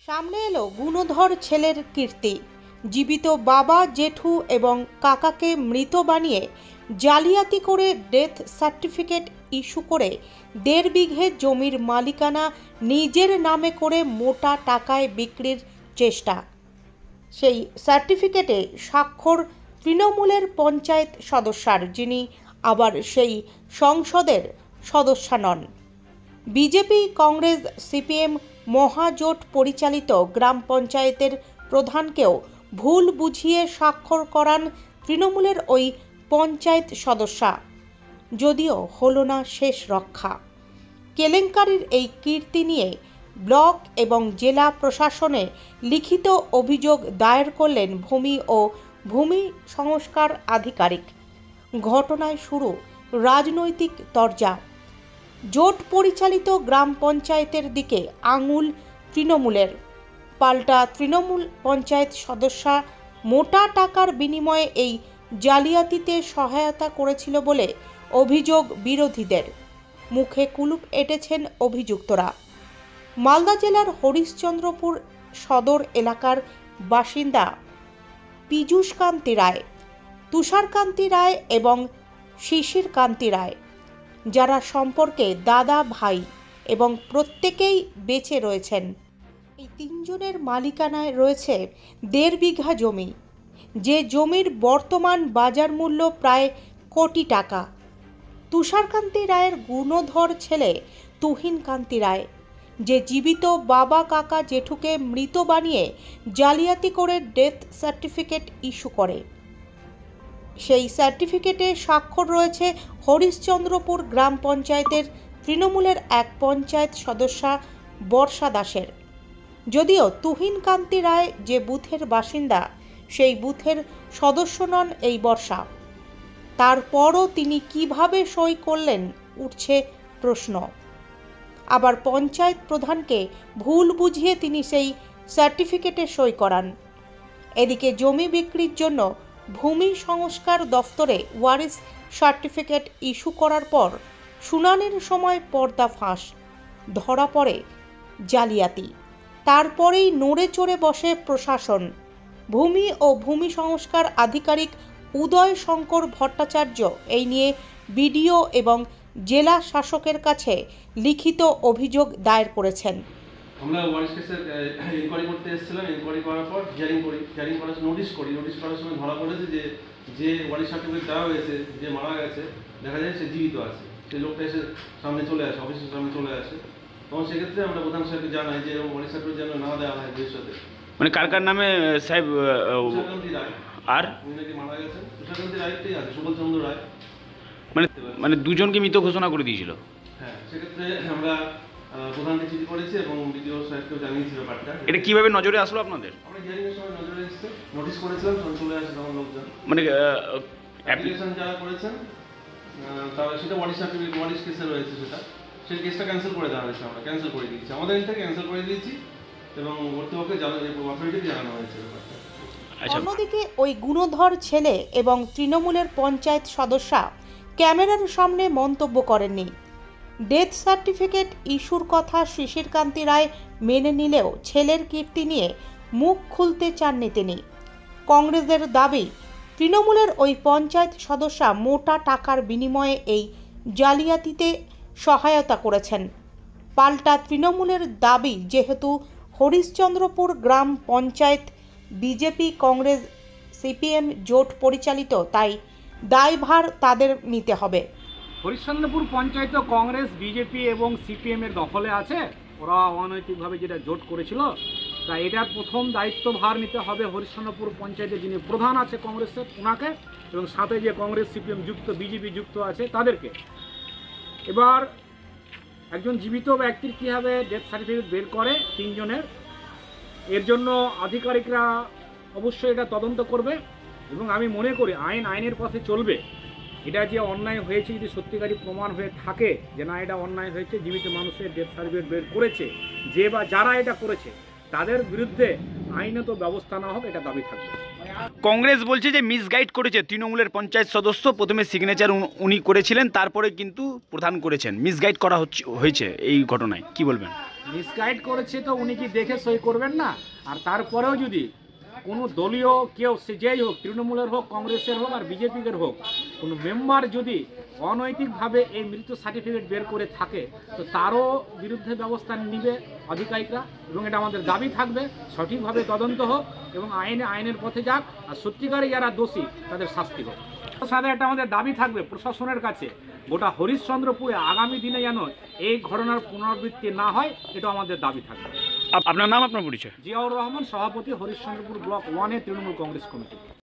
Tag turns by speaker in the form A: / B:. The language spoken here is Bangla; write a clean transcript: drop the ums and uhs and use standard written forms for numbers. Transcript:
A: সামনে এলো গুণধর ছেলের কীর্তি। জীবিত বাবা, জেঠু এবং কাকাকে মৃত বানিয়ে জালিয়াতি করে ডেথ সার্টিফিকেট ইস্যু করে 1.5 বিঘে জমির মালিকানা নিজের নামে করে মোটা টাকায় বিক্রির চেষ্টা। সেই সার্টিফিকেটে স্বাক্ষর তৃণমূলের পঞ্চায়েত সদস্যার, যিনি আবার সেই সংসদের সদস্যা নন। বিজেপি, কংগ্রেস, সিপিএম মহাজোট পরিচালিত গ্রাম পঞ্চায়েতের প্রধানকেও ভুল বুঝিয়ে স্বাক্ষর করান তৃণমূলের ওই পঞ্চায়েত সদস্যা। যদিও হলো না শেষ রক্ষা। কেলেঙ্কারির এই কীর্তি নিয়ে ব্লক এবং জেলা প্রশাসনে লিখিত অভিযোগ দায়ের করলেন ভূমি ও ভূমি সংস্কার আধিকারিক। ঘটনায় শুরু রাজনৈতিক তরজা। জোট পরিচালিত গ্রাম পঞ্চায়েতের দিকে আঙুল তৃণমূলের। পাল্টা তৃণমূল পঞ্চায়েত সদস্যা মোটা টাকার বিনিময়ে এই জালিয়াতিতে সহায়তা করেছিল বলে অভিযোগ বিরোধীদের। মুখে কুলুপ এঁটেছেন অভিযুক্তরা। মালদা জেলার হরিশ্চন্দ্রপুর সদর এলাকার বাসিন্দা পীযূষ কান্তি রায়, তুষার কান্তি রায় এবং শিশির কান্তি রায়, যারা সম্পর্কে দাদা ভাই এবং প্রত্যেকেই বেঁচে রয়েছেন। এই তিনজনের মালিকানায় রয়েছে 1.5 বিঘা জমি, যে জমির বর্তমান বাজার মূল্য প্রায় কোটি টাকা। তুষার কান্তি রায়ের গুণধর ছেলে তুহিন কান্তি রায়, যে জীবিত বাবা, কাকা, জেঠুকে মৃত বানিয়ে জালিয়াতি করে ডেথ সার্টিফিকেট ইস্যু করে। সেই সার্টিফিকেটে স্বাক্ষর রয়েছে হরিশ্চন্দ্রপুর গ্রাম পঞ্চায়েতের তৃণমূলের এক পঞ্চায়েত সদস্যা বর্ষা দাসের। যদিও তুহিন কান্তি রায় যে বুথের বাসিন্দা, সেই বুথের সদস্য নন এই বর্ষা। তারপরও তিনি কিভাবে সই করলেন উঠছে প্রশ্ন। আবার পঞ্চায়েত প্রধানকে ভুল বুঝিয়ে তিনি সেই সার্টিফিকেটে সই করান। এদিকে জমি বিক্রির জন্য ভূমি সংস্কার দফতরে ওয়ারিশ সার্টিফিকেট ইস্যু করার পর শুনানির সময় পর্দা ফাঁস, ধরা পড়ে জালিয়াতি। তারপরেই নড়ে চড়ে বসে প্রশাসন। ভূমি ও ভূমি সংস্কার আধিকারিক উদয় শঙ্কর ভট্টাচার্য এই নিয়ে বিডিও এবং জেলা শাসকের কাছে লিখিত অভিযোগ দায়ের করেছেন।
B: আমরা ওয়ারিশ কেসের ইনকোয়ারি করতে এসেছিলাম। ইনকোয়ারি করার পর হিয়ারিং করার নোটিশ করার সময় ধরা পড়েছে যে ওয়ারিশ সার্টিফিকেট দেওয়া হয়েছে, যে মারা গেছে, দেখা যায় সে জীবিত আছে। সেই লোকটা এসে সামনে চলে আসে, অফিসের সামনে চলে আসে। তখন সেক্ষেত্রে আমরা প্রধান সাহেবকে জানাই যে এরকম ওয়ারিশ সার্টিফিকেট যেন না দেওয়া হয় ভবিষ্যতে।
C: মানে কার কার নামে সাহেব?
B: তুষারকান্তি রায়, আর উনি নাকি মারা গেছেন। তুষারকান্তি রায়টাই আছে, সুবল চন্দ্র রায়।
C: মানে দুজনকে মৃত ঘোষণা করে দিয়েছিল।
B: হ্যাঁ, সেক্ষেত্রে আমরা প্রধানকে চিঠি করেছি এবং বিডিও সাহেবকেও জানিয়েছি ব্যাপারটা।
C: এটা কিভাবে নজরে আসলো আপনাদের?
B: আমরা হিয়ারিংয়ের সময় নজরে এসেছে, নোটিশ করেছিলাম, তখন চলে আসে তখন লোকজন।
C: মানে
B: অ্যাপ্লিকেশন যারা করেছেন তারা সেটা ওয়ারিশ সার্টিফিকেট ওয়ারিশ কেসে রয়েছে, সেই কেসটা ক্যান্সেল করে দেওয়া হয়েছে। আমরা ক্যান্সেল করে দিয়েছি, আমাদের এখান থেকে ক্যান্সেল করে দিয়েছি এবং কর্তৃপক্ষকে অথরিটিকে জানানো হয়েছে ব্যাপারটা।
A: অন্যদিকে ওই গুণধর ছেলে এবং তৃণমূলের পঞ্চায়েত সদস্যা ক্যামেরার সামনে মন্তব্য করেননি। ডেথ সার্টিফিকেট ইস্যুর কথা শিশির কান্তি রায় মেনে নিলেও ছেলের কীর্তি নিয়ে মুখ খুলতে চাননি তিনি। কংগ্রেসের দাবি, তৃণমূলের ওই পঞ্চায়েত সদস্যা মোটা টাকার বিনিময়ে এই জালিয়াতিতে সহায়তা করেছেন। পাল্টা তৃণমূলের দাবি, যেহেতু হরিশ্চন্দ্রপুর গ্রাম পঞ্চায়েত বিজেপি, কংগ্রেস, সিপিএম জোট পরিচালিত, তাই দায়ভার তাদের নিতে হবে।
D: হরিশ্চন্দ্রপুর পঞ্চায়েত কংগ্রেস, বিজেপি এবং সিপিএমের দখলে আছে। ওরা অনৈতিকভাবে যেটা জোট করেছিল, তা এটার প্রথম দায়িত্বভার নিতে হবে হরিশ্চন্দ্রপুর পঞ্চায়েতের যিনি প্রধান আছে কংগ্রেসের, ওনাকে, এবং সাথে যে কংগ্রেস, সিপিএম যুক্ত, বিজেপি যুক্ত আছে তাদেরকে। এবার একজন জীবিত ব্যক্তির কীভাবে ডেথ সার্টিফিকেট বের করে তিনজনের, এর জন্য আধিকারিকরা অবশ্যই এটা তদন্ত করবে এবং আমি মনে করি আইনের পথে চলবে। এটা যে অন্যায় হয়েছে, যদি সত্যিকারই প্রমাণ হয়ে থাকে যে না এটা অন্যায় হয়েছে, জীবিত মানুষের ডেথ সার্টিফিকেট বের করেছে, যে বা যারা এটা করেছে তাদের বিরুদ্ধে আইনত ব্যবস্থা না হোক, এটা দাবি থাকবে।
C: কংগ্রেস বলছে যে মিসগাইড করেছে তৃণমূলের পঞ্চায়েত সদস্য, প্রথমে সিগনেচার উনি করেছিলেন, তারপরে কিন্তু প্রধান করেছেন, মিসগাইড করা হয়েছে এই ঘটনায়, কি বলবেন?
D: মিসগাইড করেছে তো উনি কি দেখে সই করবেন না? আর তারপরেও যদি কোনো দলীয় কেউ, সে যেই হোক, তৃণমূলের হোক, কংগ্রেসের হোক আর বিজেপির হোক, কোনো মেম্বার যদি অনৈতিকভাবে এই মৃত্যু সার্টিফিকেট বের করে থাকে তো তারও বিরুদ্ধে ব্যবস্থা নেবে আধিকারিকরা, এবং এটা আমাদের দাবি থাকবে সঠিকভাবে তদন্ত হোক এবং আইনের পথে যাক, আর সত্যিকারে যারা দোষী তাদের শাস্তি হোক। সাথে একটা আমাদের দাবি থাকবে প্রশাসনের কাছে, গোটা হরিশ্চন্দ্রপুরে আগামী দিনে যেন এই ঘটনার পুনরাবৃত্তি না হয়, এটা আমাদের দাবি থাকবে।
C: আপনার নাম, আপনার পরিচয়?
D: জিয়াউর রহমান, সভাপতি, হরিশ্চন্দ্রপুর ব্লক 1-এ তৃণমূল কংগ্রেস কমিটি।